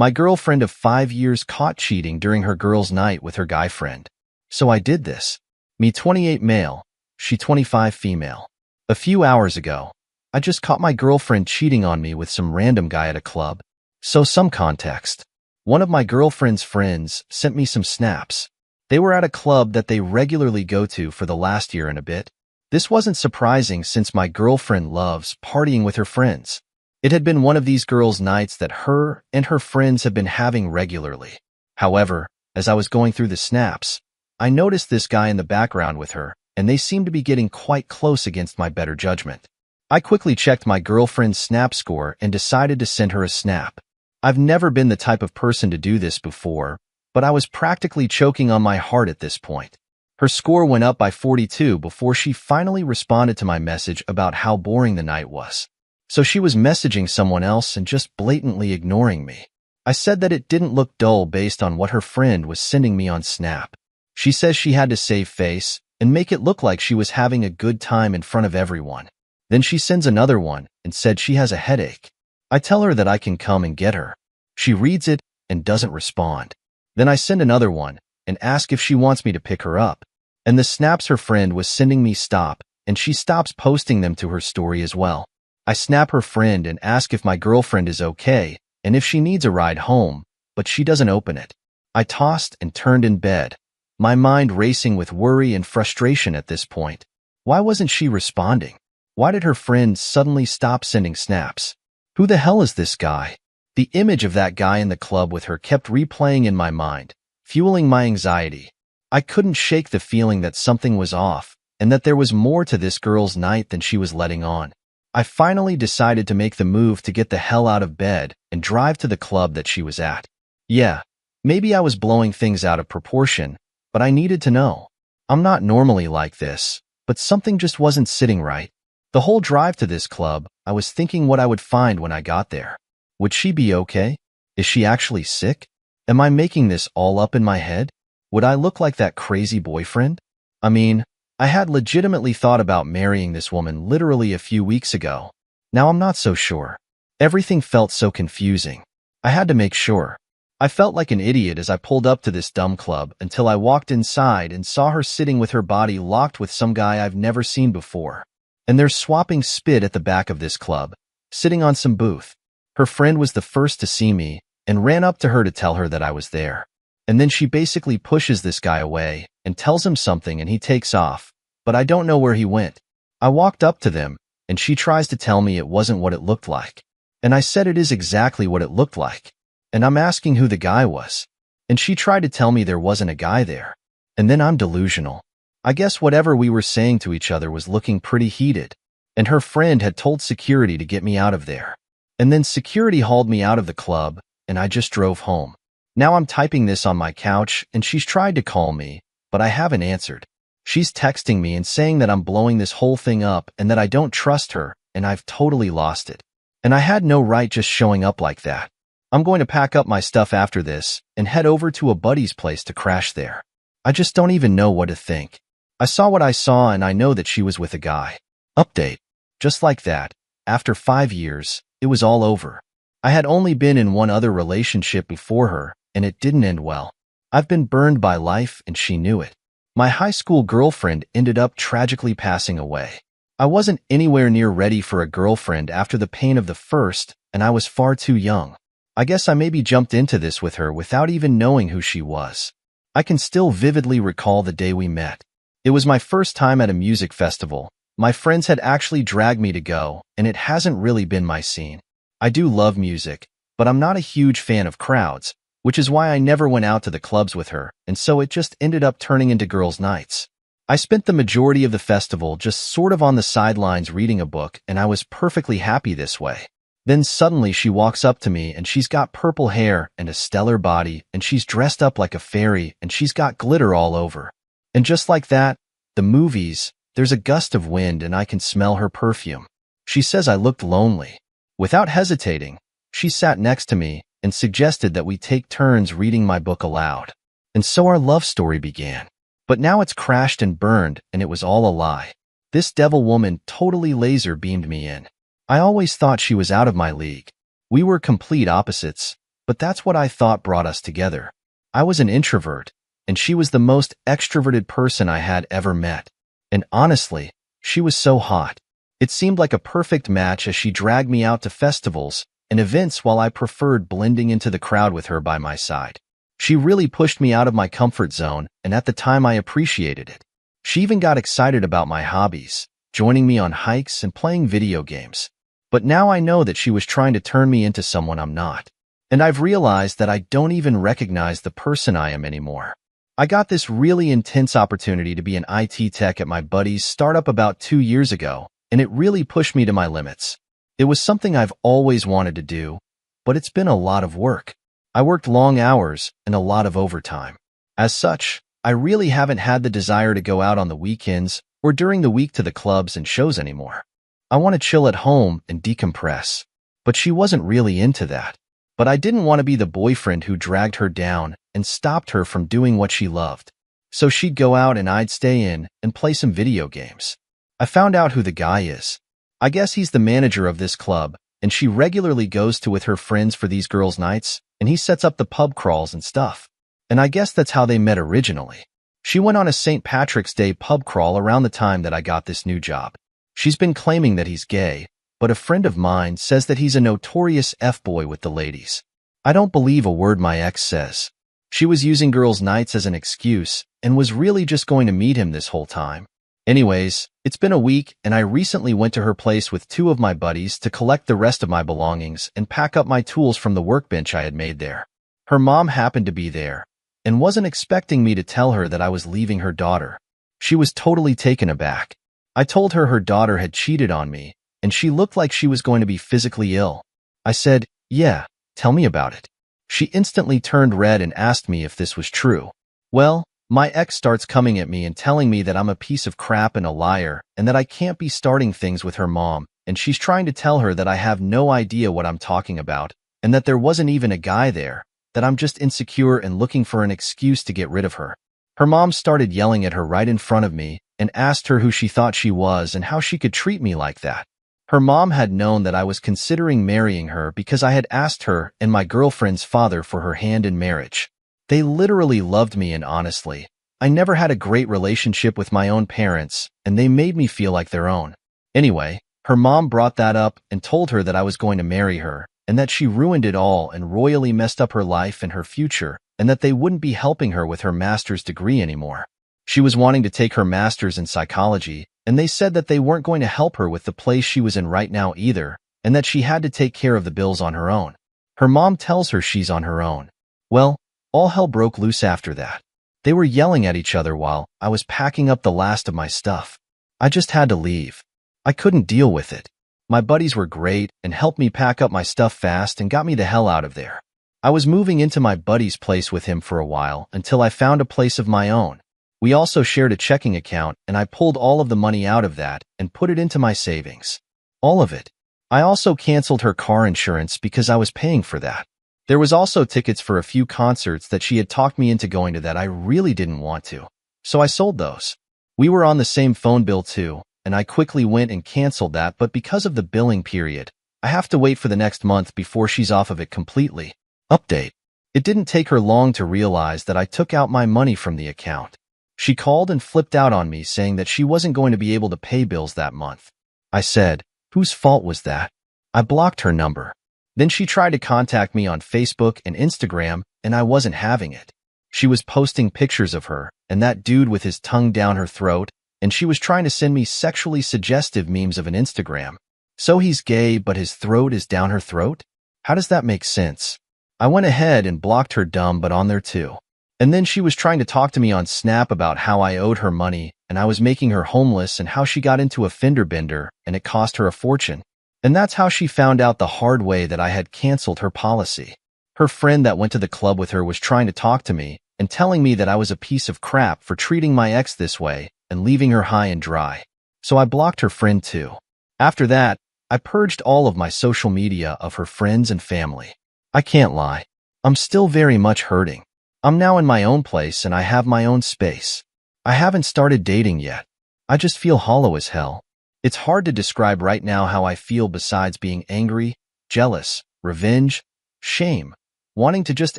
My girlfriend of 5 years caught cheating during her girls' night with her guy friend. So I did this. Me 28 male, she 25 female. A few hours ago, I just caught my girlfriend cheating on me with some random guy at a club. So some context. One of my girlfriend's friends sent me some snaps. They were at a club that they regularly go to for the last year and a bit. This wasn't surprising since my girlfriend loves partying with her friends. It had been one of these girls' nights that her and her friends have been having regularly. However, as I was going through the snaps, I noticed this guy in the background with her, and they seemed to be getting quite close against my better judgment. I quickly checked my girlfriend's snap score and decided to send her a snap. I've never been the type of person to do this before, but I was practically choking on my heart at this point. Her score went up by 42 before she finally responded to my message about how boring the night was. So she was messaging someone else and just blatantly ignoring me. I said that it didn't look dull based on what her friend was sending me on Snap. She says she had to save face and make it look like she was having a good time in front of everyone. Then she sends another one and said she has a headache. I tell her that I can come and get her. She reads it and doesn't respond. Then I send another one and ask if she wants me to pick her up. And the snaps her friend was sending me stop, and she stops posting them to her story as well. I snap her friend and ask if my girlfriend is okay and if she needs a ride home, but she doesn't open it. I tossed and turned in bed, my mind racing with worry and frustration at this point. Why wasn't she responding? Why did her friend suddenly stop sending snaps? Who the hell is this guy? The image of that guy in the club with her kept replaying in my mind, fueling my anxiety. I couldn't shake the feeling that something was off and that there was more to this girl's night than she was letting on. I finally decided to make the move to get the hell out of bed and drive to the club that she was at. Yeah, maybe I was blowing things out of proportion, but I needed to know. I'm not normally like this, but something just wasn't sitting right. The whole drive to this club, I was thinking what I would find when I got there. Would she be okay? Is she actually sick? Am I making this all up in my head? Would I look like that crazy boyfriend? I mean, I had legitimately thought about marrying this woman literally a few weeks ago. Now I'm not so sure. Everything felt so confusing. I had to make sure. I felt like an idiot as I pulled up to this dumb club until I walked inside and saw her sitting with her body locked with some guy I've never seen before. And they're swapping spit at the back of this club, sitting on some booth. Her friend was the first to see me and ran up to her to tell her that I was there. And then she basically pushes this guy away and tells him something and he takes off, but I don't know where he went. I walked up to them and she tries to tell me it wasn't what it looked like. And I said it is exactly what it looked like. And I'm asking who the guy was. And she tried to tell me there wasn't a guy there. And then I'm delusional. I guess whatever we were saying to each other was looking pretty heated. And her friend had told security to get me out of there. And then security hauled me out of the club and I just drove home. Now I'm typing this on my couch and she's tried to call me, but I haven't answered. She's texting me and saying that I'm blowing this whole thing up and that I don't trust her and I've totally lost it. And I had no right just showing up like that. I'm going to pack up my stuff after this and head over to a buddy's place to crash there. I just don't even know what to think. I saw what I saw and I know that she was with a guy. Update. Just like that, after 5 years, it was all over. I had only been in one other relationship before her, and it didn't end well. I've been burned by life, and she knew it. My high school girlfriend ended up tragically passing away. I wasn't anywhere near ready for a girlfriend after the pain of the first, and I was far too young. I guess I maybe jumped into this with her without even knowing who she was. I can still vividly recall the day we met. It was my first time at a music festival. My friends had actually dragged me to go, and it hasn't really been my scene. I do love music, but I'm not a huge fan of crowds, which is why I never went out to the clubs with her, and so it just ended up turning into girls' nights. I spent the majority of the festival just sort of on the sidelines reading a book, and I was perfectly happy this way. Then suddenly she walks up to me and she's got purple hair and a stellar body, and she's dressed up like a fairy and she's got glitter all over. And just like that, the movies, there's a gust of wind and I can smell her perfume. She says I looked lonely. Without hesitating, she sat next to me and suggested that we take turns reading my book aloud. And so our love story began. But now it's crashed and burned, and it was all a lie. This devil woman totally laser beamed me in. I always thought she was out of my league. We were complete opposites, but that's what I thought brought us together. I was an introvert, and she was the most extroverted person I had ever met. And honestly, she was so hot. It seemed like a perfect match as she dragged me out to festivals and events while I preferred blending into the crowd with her by my side. She really pushed me out of my comfort zone, and at the time I appreciated it. She even got excited about my hobbies, joining me on hikes and playing video games. But now I know that she was trying to turn me into someone I'm not. And I've realized that I don't even recognize the person I am anymore. I got this really intense opportunity to be an IT tech at my buddy's startup about 2 years ago, and it really pushed me to my limits. It was something I've always wanted to do, but it's been a lot of work. I worked long hours and a lot of overtime. As such, I really haven't had the desire to go out on the weekends or during the week to the clubs and shows anymore. I want to chill at home and decompress. But she wasn't really into that. But I didn't want to be the boyfriend who dragged her down and stopped her from doing what she loved. So she'd go out and I'd stay in and play some video games. I found out who the guy is. I guess he's the manager of this club, and she regularly goes to with her friends for these girls' nights, and he sets up the pub crawls and stuff. And I guess that's how they met originally. She went on a St. Patrick's Day pub crawl around the time that I got this new job. She's been claiming that he's gay, but a friend of mine says that he's a notorious F-boy with the ladies. I don't believe a word my ex says. She was using girls' nights as an excuse and was really just going to meet him this whole time. Anyways, it's been a week, and I recently went to her place with 2 of my buddies to collect the rest of my belongings and pack up my tools from the workbench I had made there. Her mom happened to be there and wasn't expecting me to tell her that I was leaving her daughter. She was totally taken aback. I told her her daughter had cheated on me, and she looked like she was going to be physically ill. I said, "Yeah, tell me about it." She instantly turned red and asked me if this was true. Well, my ex starts coming at me and telling me that I'm a piece of crap and a liar, and that I can't be starting things with her mom, and she's trying to tell her that I have no idea what I'm talking about, and that there wasn't even a guy there, that I'm just insecure and looking for an excuse to get rid of her. Her mom started yelling at her right in front of me and asked her who she thought she was and how she could treat me like that. Her mom had known that I was considering marrying her because I had asked her and my girlfriend's father for her hand in marriage. They literally loved me, and honestly, I never had a great relationship with my own parents, and they made me feel like their own. Anyway, her mom brought that up and told her that I was going to marry her, and that she ruined it all and royally messed up her life and her future, and that they wouldn't be helping her with her master's degree anymore. She was wanting to take her master's in psychology, and they said that they weren't going to help her with the place she was in right now either, and that she had to take care of the bills on her own. Her mom tells her she's on her own. Well, all hell broke loose after that. They were yelling at each other while I was packing up the last of my stuff. I just had to leave. I couldn't deal with it. My buddies were great and helped me pack up my stuff fast and got me the hell out of there. I was moving into my buddy's place with him for a while until I found a place of my own. We also shared a checking account, and I pulled all of the money out of that and put it into my savings. All of it. I also canceled her car insurance because I was paying for that. There was also tickets for a few concerts that she had talked me into going to that I really didn't want to. So I sold those. We were on the same phone bill too, and I quickly went and canceled that, but because of the billing period, I have to wait for the next month before she's off of it completely. Update. It didn't take her long to realize that I took out my money from the account. She called and flipped out on me, saying that she wasn't going to be able to pay bills that month. I said, "Whose fault was that?" I blocked her number. Then she tried to contact me on Facebook and Instagram, and I wasn't having it. She was posting pictures of her and that dude with his tongue down her throat, and she was trying to send me sexually suggestive memes of an Instagram. So he's gay, but his throat is down her throat? How does that make sense? I went ahead and blocked her dumb but on there too. And then she was trying to talk to me on Snap about how I owed her money and I was making her homeless and how she got into a fender bender and it cost her a fortune. And that's how she found out the hard way that I had canceled her policy. Her friend that went to the club with her was trying to talk to me and telling me that I was a piece of crap for treating my ex this way and leaving her high and dry. So I blocked her friend too. After that, I purged all of my social media of her friends and family. I can't lie. I'm still very much hurting. I'm now in my own place and I have my own space. I haven't started dating yet. I just feel hollow as hell. It's hard to describe right now how I feel besides being angry, jealous, revenge, shame. wanting to just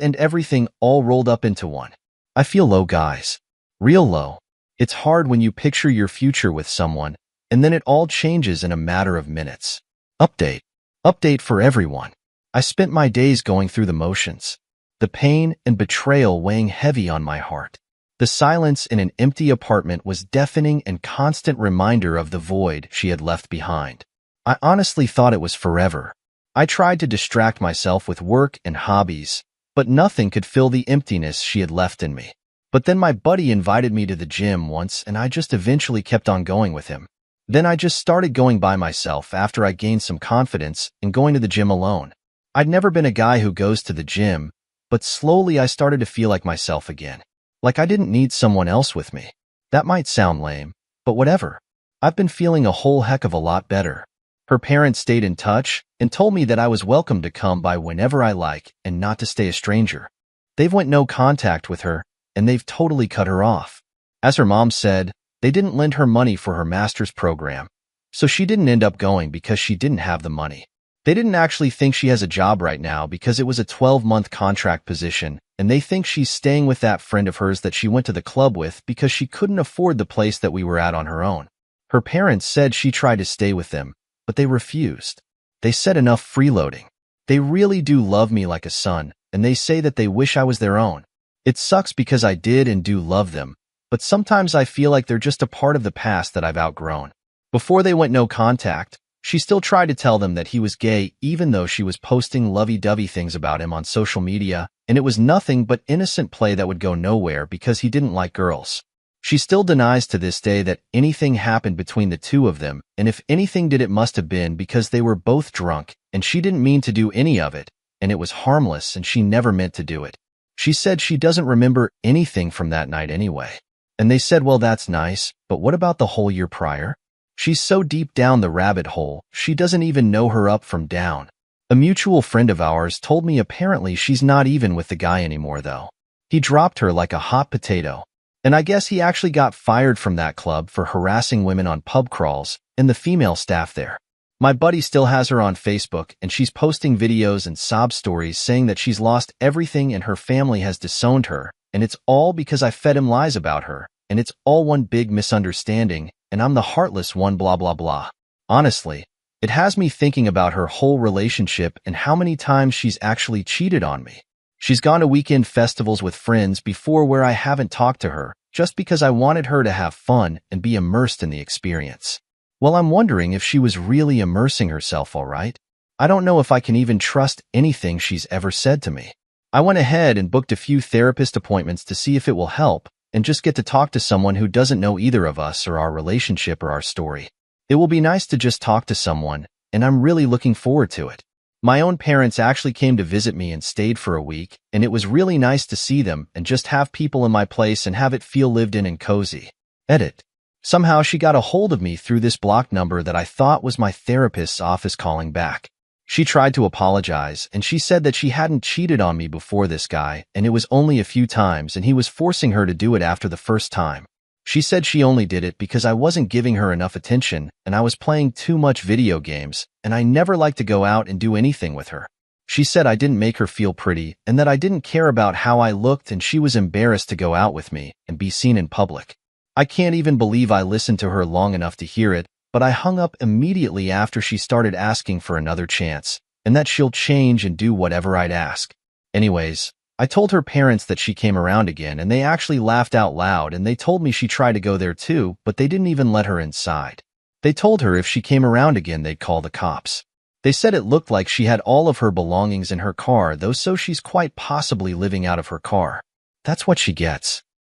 end everything all rolled up into one. I feel low, guys. Real low. It's hard when you picture your future with someone, and then it all changes in a matter of minutes. Update. Update for everyone. I spent my days going through the motions. The pain and betrayal weighing heavy on my heart. The silence in an empty apartment was deafening and constant reminder of the void she had left behind. I honestly thought it was forever. I tried to distract myself with work and hobbies, but nothing could fill the emptiness she had left in me. But then my buddy invited me to the gym once, and I just eventually kept on going with him. Then I just started going by myself after I gained some confidence and going to the gym alone. I'd never been a guy who goes to the gym, but slowly I started to feel like myself again. Like I didn't need someone else with me. That might sound lame, but whatever. I've been feeling a whole heck of a lot better. Her parents stayed in touch and told me that I was welcome to come by whenever I like and not to stay a stranger. They've went no contact with her, and they've totally cut her off. As her mom said, they didn't lend her money for her master's program, so she didn't end up going because she didn't have the money. They didn't actually think she has a job right now because it was a 12-month contract position, and they think she's staying with that friend of hers that she went to the club with because she couldn't afford the place that we were at on her own. Her parents said she tried to stay with them, but they refused. They said enough freeloading. They really do love me like a son, and they say that they wish I was their own. It sucks because I did and do love them, but sometimes I feel like they're just a part of the past that I've outgrown. Before they went no contact, she still tried to tell them that he was gay even though she was posting lovey-dovey things about him on social media, and it was nothing but innocent play that would go nowhere because he didn't like girls. She still denies to this day that anything happened between the two of them, and if anything did, it must have been because they were both drunk, and she didn't mean to do any of it, and it was harmless and she never meant to do it. She said she doesn't remember anything from that night anyway. And they said, well, that's nice, but what about the whole year prior? She's so deep down the rabbit hole, she doesn't even know her up from down. A mutual friend of ours told me apparently she's not even with the guy anymore though. He dropped her like a hot potato. And I guess he actually got fired from that club for harassing women on pub crawls and the female staff there. My buddy still has her on Facebook, and she's posting videos and sob stories saying that she's lost everything and her family has disowned her, and it's all because I fed him lies about her, and it's all one big misunderstanding, and I'm the heartless one, blah blah blah. Honestly, it has me thinking about her whole relationship and how many times she's actually cheated on me. She's gone to weekend festivals with friends before where I haven't talked to her, just because I wanted her to have fun and be immersed in the experience. Well, I'm wondering if she was really immersing herself all right. I don't know if I can even trust anything she's ever said to me. I went ahead and booked a few therapist appointments to see if it will help and just get to talk to someone who doesn't know either of us or our relationship or our story. It will be nice to just talk to someone, and I'm really looking forward to it. My own parents actually came to visit me and stayed for a week, and it was really nice to see them and just have people in my place and have it feel lived in and cozy. Edit. Somehow she got a hold of me through this blocked number that I thought was my therapist's office calling back. She tried to apologize, and she said that she hadn't cheated on me before this guy, and it was only a few times, and he was forcing her to do it after the first time. She said she only did it because I wasn't giving her enough attention, and I was playing too much video games, and I never liked to go out and do anything with her. She said I didn't make her feel pretty, and that I didn't care about how I looked, and she was embarrassed to go out with me and be seen in public. I can't even believe I listened to her long enough to hear it, but I hung up immediately after she started asking for another chance, and that she'll change and do whatever I'd ask. Anyways, I told her parents that she came around again, and they actually laughed out loud, and they told me she tried to go there too, but they didn't even let her inside. They told her if she came around again, they'd call the cops. They said it looked like she had all of her belongings in her car, though, so she's quite possibly living out of her car. That's what she gets.